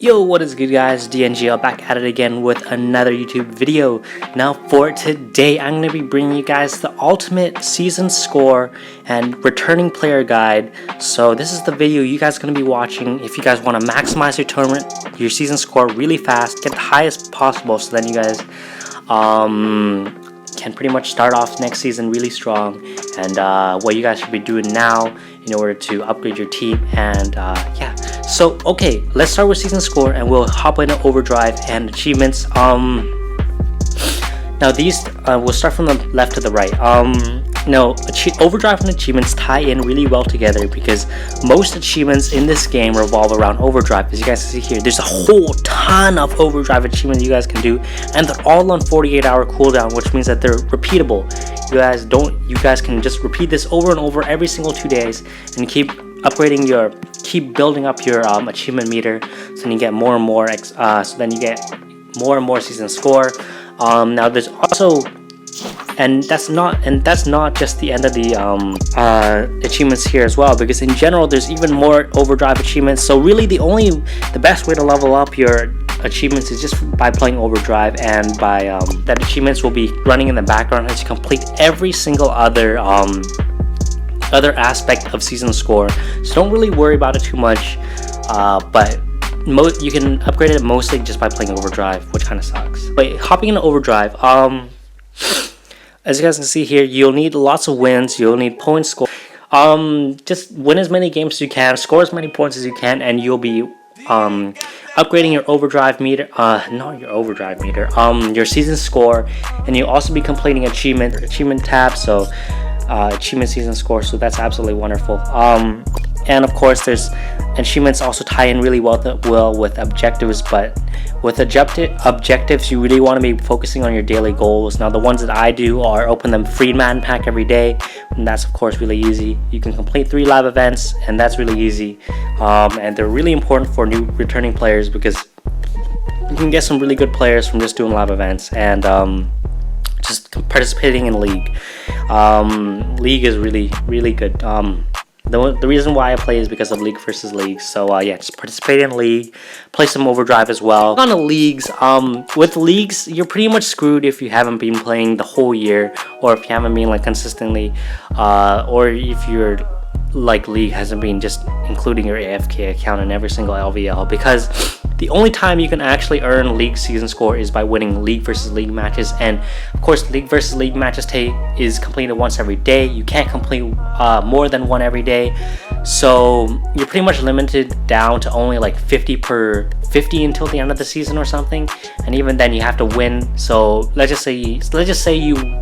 Yo, what is good guys, DNGL back at it again with another YouTube video. Now for today, I'm going to be bringing you guys the ultimate season score and returning player guide. So this is the video you guys are going to be watching if you guys want to maximize your tournament, your season score really fast, get the highest possible, so then you guys can pretty much start off next season really strong, and what you guys should be doing now in order to upgrade your team. And yeah, so okay, let's start with season score and we'll hop into Overdrive and achievements. Now these we'll start from the left to the right. Overdrive and achievements tie in really well together because most achievements in this game revolve around Overdrive. As you guys can see here, there's a whole ton of Overdrive achievements you guys can do, and they're all on 48-hour cooldown, which means that they're repeatable. You guys can just repeat this over and over every single 2 days and keep building up your achievement meter, so then you get more and more season score. Now there's also, and that's not just the end of the achievements here as well, because in general there's even more Overdrive achievements. So really the best way to level up your achievements is just by playing Overdrive, and by that achievements will be running in the background as you complete every single other aspect of season score. So don't really worry about it too much, but you can upgrade it mostly just by playing Overdrive, which kind of sucks. But hopping into Overdrive, as you guys can see here, you'll need lots of wins, you'll need point score. Just win as many games as you can, score as many points as you can, and you'll be upgrading your Overdrive meter, your season score, and you'll also be completing achievement tab, so achievement season score, so that's absolutely wonderful. And of course there's achievements also tie in really well with objectives, but with objectives you really want to be focusing on your daily goals. Now the ones that I do are open them free Madden pack every day, and that's of course really easy. You can complete 3 live events, and that's really easy, and they're really important for new returning players because you can get some really good players from just doing live events and just participating in league. League is really good. The reason why I play is because of League versus League. So yeah, just participate in League, play some Overdrive as well. On the leagues, with leagues, you're pretty much screwed if you haven't been playing the whole year, or if you haven't been like consistently, or if your league hasn't been just including your AFK account in every single LVL, because the only time you can actually earn league season score is by winning League versus League matches, and of course League versus League matches is completed once every day. You can't complete more than one every day, so you're pretty much limited down to only like 50 until the end of the season or something, and even then you have to win. So let's just say you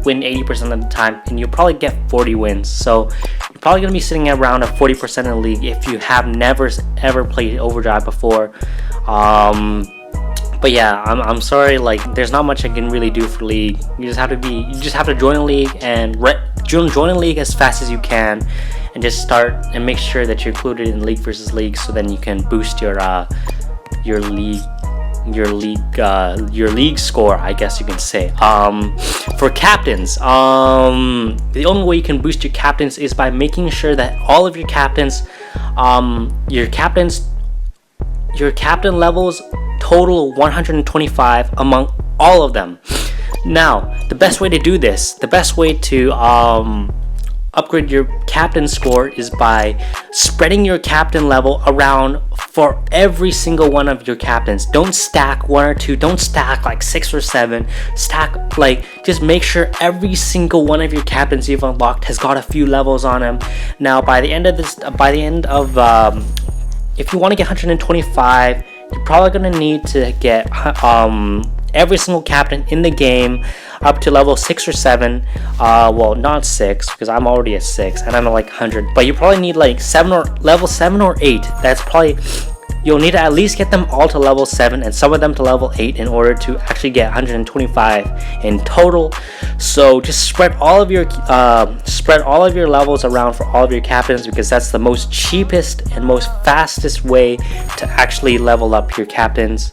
win 80% of the time, and you'll probably get 40 wins. So you're probably gonna be sitting around at 40% in the league if you have never ever played Overdrive before. But yeah, I'm sorry, like there's not much I can really do for league. You just have to join a league and join a league as fast as you can, and just start and make sure that you're included in League versus League, so then you can boost your league score, I guess you can say. For captains, the only way you can boost your captains is by making sure that all of your captains, your captain levels total 125 among all of them. Now, the best way to do this, the best way to upgrade your captain score is by spreading your captain level around for every single one of your captains. Don't stack 1 or 2, don't stack like 6 or 7. Stack, just make sure every single one of your captains you've unlocked has got a few levels on them. Now if you want to get 125, you're probably going to need to get every single captain in the game up to level 6 or 7. Well, not 6, because I'm already at 6 and I'm at like 100, but you probably need like level 7 or 8. That's probably, you'll need to at least get them all to level 7 and some of them to level 8 in order to actually get 125 in total. So just spread all of your levels around for all of your captains, because that's the most cheapest and most fastest way to actually level up your captains.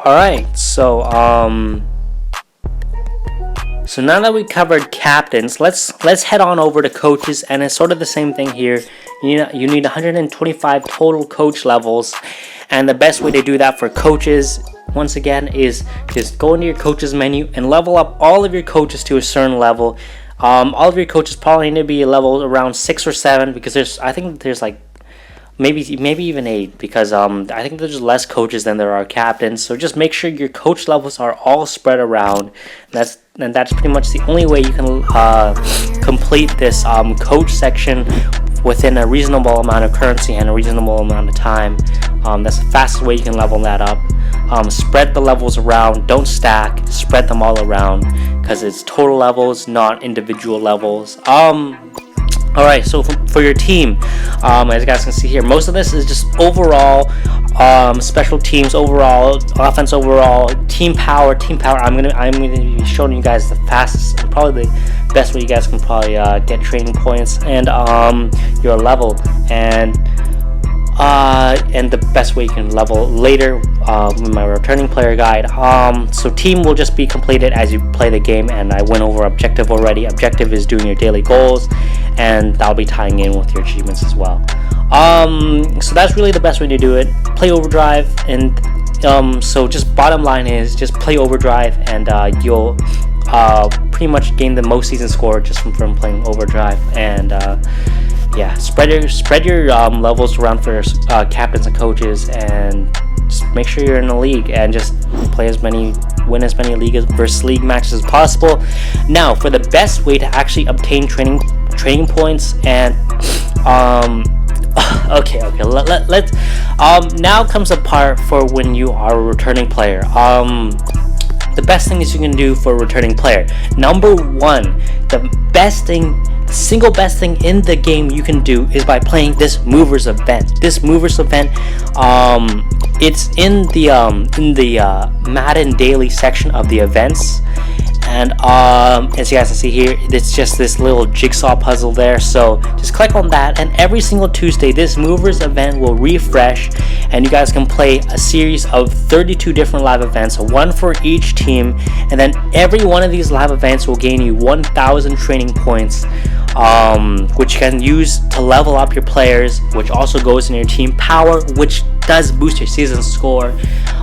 Alright, so now that we covered captains, let's head on over to coaches, and it's sort of the same thing here. You need 125 total coach levels, and the best way to do that for coaches, once again, is just go into your coaches menu and level up all of your coaches to a certain level. All of your coaches probably need to be level around 6 or 7, because I think there's like maybe even 8, because I think there's less coaches than there are captains. So just make sure your coach levels are all spread around. That's pretty much the only way you can complete this coach section within a reasonable amount of currency and a reasonable amount of time. That's the fastest way you can level that up. Spread the levels around, don't stack, spread them all around, because it's total levels, not individual levels. Alright, so for your team, as you guys can see here, most of this is just overall special teams, overall offense, overall team power. I'm gonna be showing you guys the fastest, probably the best way you guys can probably get training points and your level, and the best way you can level later with my returning player guide. So team will just be completed as you play the game, and I went over objective already. Objective is doing your daily goals, and that'll be tying in with your achievements as well. So that's really the best way to do it. Play Overdrive, and so just bottom line is just play Overdrive, and you'll pretty much gain the most season score just from playing Overdrive. And yeah, spread your levels around for captains and coaches, and just make sure you're in the league, and just win as many league versus league matches as possible. Now, for the best way to actually obtain training points, and okay, let's now comes the part for when you are a returning player. The best thing is you can do for a returning player. Number 1, the single best thing in the game you can do is by playing this movers event. This movers event, it's in the Madden daily section of the events, and as you guys can see here, it's just this little jigsaw puzzle there. So just click on that, and every single Tuesday this movers event will refresh, and you guys can play a series of 32 different live events, one for each team, and then every one of these live events will gain you 1,000 training points, which you can use to level up your players, which also goes in your team power, which does boost your season score.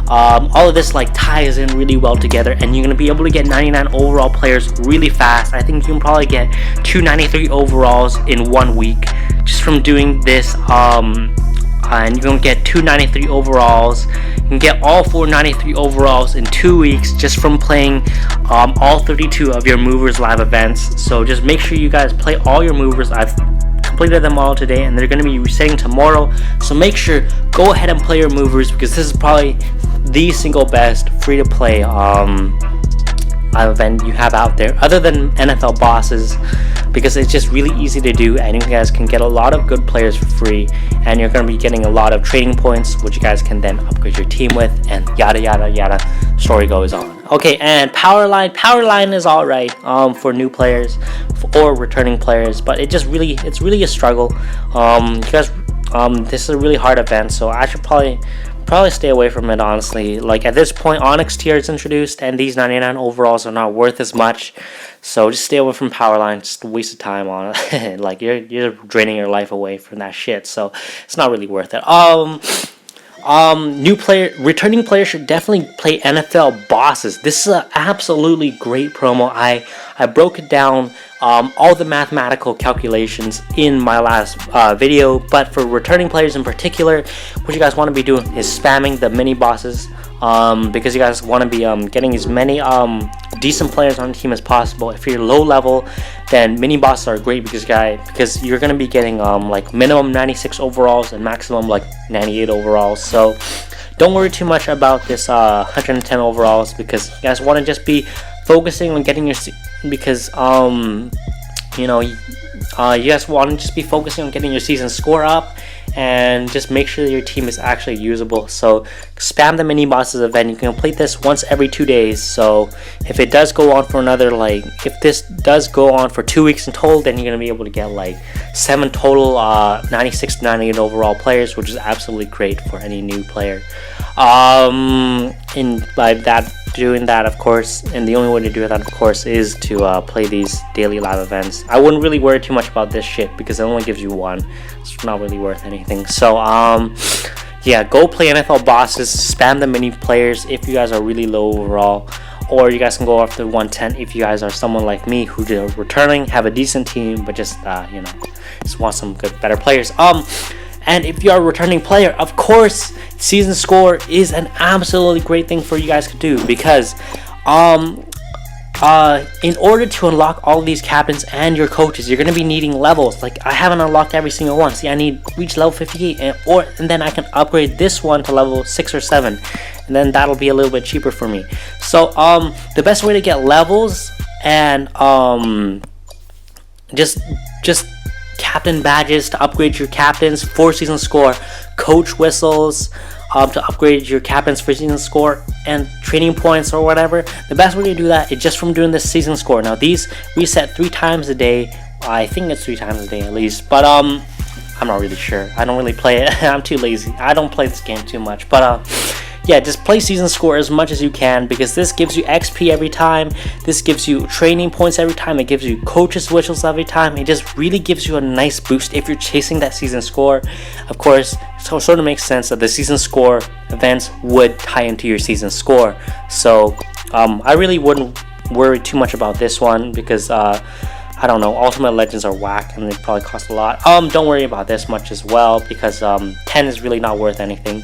All of this ties in really well together, and you're going to be able to get 99 overall players really fast. I think you can probably get 293 overalls in 1 week just from doing this, and you're going to get 293 overalls. You can get all 493 overalls in 2 weeks just from playing all 32 of your movers live events. So just make sure you guys play all your movers. I've completed them all today, and they're going to be resetting tomorrow, so make sure go ahead and play your movers, because this is probably the single best free to play live event you have out there, other than NFL bosses, because it's just really easy to do, and you guys can get a lot of good players for free, and you're going to be getting a lot of training points, which you guys can then upgrade your team with, and yada yada yada, story goes on. Okay, and power line is alright for new players or returning players, but it's really a struggle. You guys, this is a really hard event, so I should probably stay away from it, honestly. At this point, Onyx tier is introduced, and these 99 overalls are not worth as much, so just stay away from Powerline. Just a waste of time on it. You're draining your life away from that shit, so it's not really worth it. Returning players should definitely play NFL bosses. This is an absolutely great promo. I broke it down, all the mathematical calculations in my last video, but for returning players in particular, what you guys want to be doing is spamming the mini bosses, because you guys want to be getting as many decent players on the team as possible. If you're low level, then mini bosses are great, because you're going to be getting minimum 96 overalls and maximum 98 overalls. So don't worry too much about this 110 overalls, because you guys want to just be focusing on getting your, because you guys want to just be focusing on getting your season score up, and just make sure that your team is actually usable. So spam the mini bosses event. You can complete this once every 2 days. So if it does go on for another, if this does go on for 2 weeks in total, then you're gonna be able to get 7 total 96 to 98 overall players, which is absolutely great for any new player. In by that doing that, of course, and the only way to do that, of course, is to play these daily live events. I wouldn't really worry too much about this shit because it only gives you one. It's not really worth anything. So yeah, go play NFL bosses, spam the mini players if you guys are really low overall, or you guys can go after 110 if you guys are someone like me who are returning, have a decent team, but just just want some good, better players. And if you're a returning player, of course, season score is an absolutely great thing for you guys to do, because in order to unlock all of these captains and your coaches, you're going to be needing levels. Like, I haven't unlocked every single one. See, I need reach level 58, and then I can upgrade this one to level 6 or 7, and then that'll be a little bit cheaper for me. So the best way to get levels and just captain badges to upgrade your captains for season score, coach whistles to upgrade your captains for season score, and training points or whatever. The best way to do that is just from doing this season score. Now, these reset 3 times a day. I think it's 3 times a day at least, but I'm not really sure. I don't really play it. I'm too lazy. I don't play this game too much, but yeah, just play season score as much as you can, because this gives you XP every time. This gives you training points every time. It gives you coaches whistles every time. It just really gives you a nice boost if you're chasing that season score. Of course, so it sort of makes sense that the season score events would tie into your season score. So I really wouldn't worry too much about this one, because I don't know, Ultimate Legends are whack and they probably cost a lot. Don't worry about this much as well, because 10 is really not worth anything.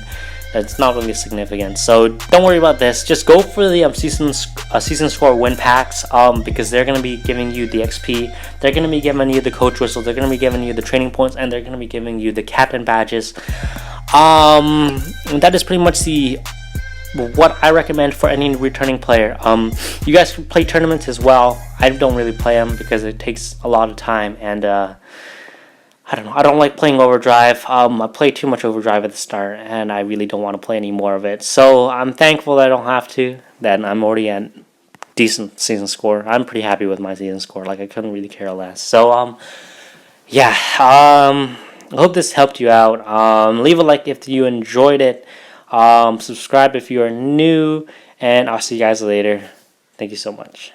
It's not really significant, so don't worry about this. Just go for the season score win packs, because they're going to be giving you the XP, they're going to be giving you the coach whistle, they're going to be giving you the training points, and they're going to be giving you the captain badges. That is pretty much what I recommend for any returning player. You guys can play tournaments as well. I don't really play them because it takes a lot of time, and I don't know. I don't like playing Overdrive. I played too much Overdrive at the start, and I really don't want to play any more of it. So I'm thankful that I don't have to. That I'm already at decent season score. I'm pretty happy with my season score. Like, I couldn't really care less. So yeah. I hope this helped you out. Leave a like if you enjoyed it. Subscribe if you are new, and I'll see you guys later. Thank you so much.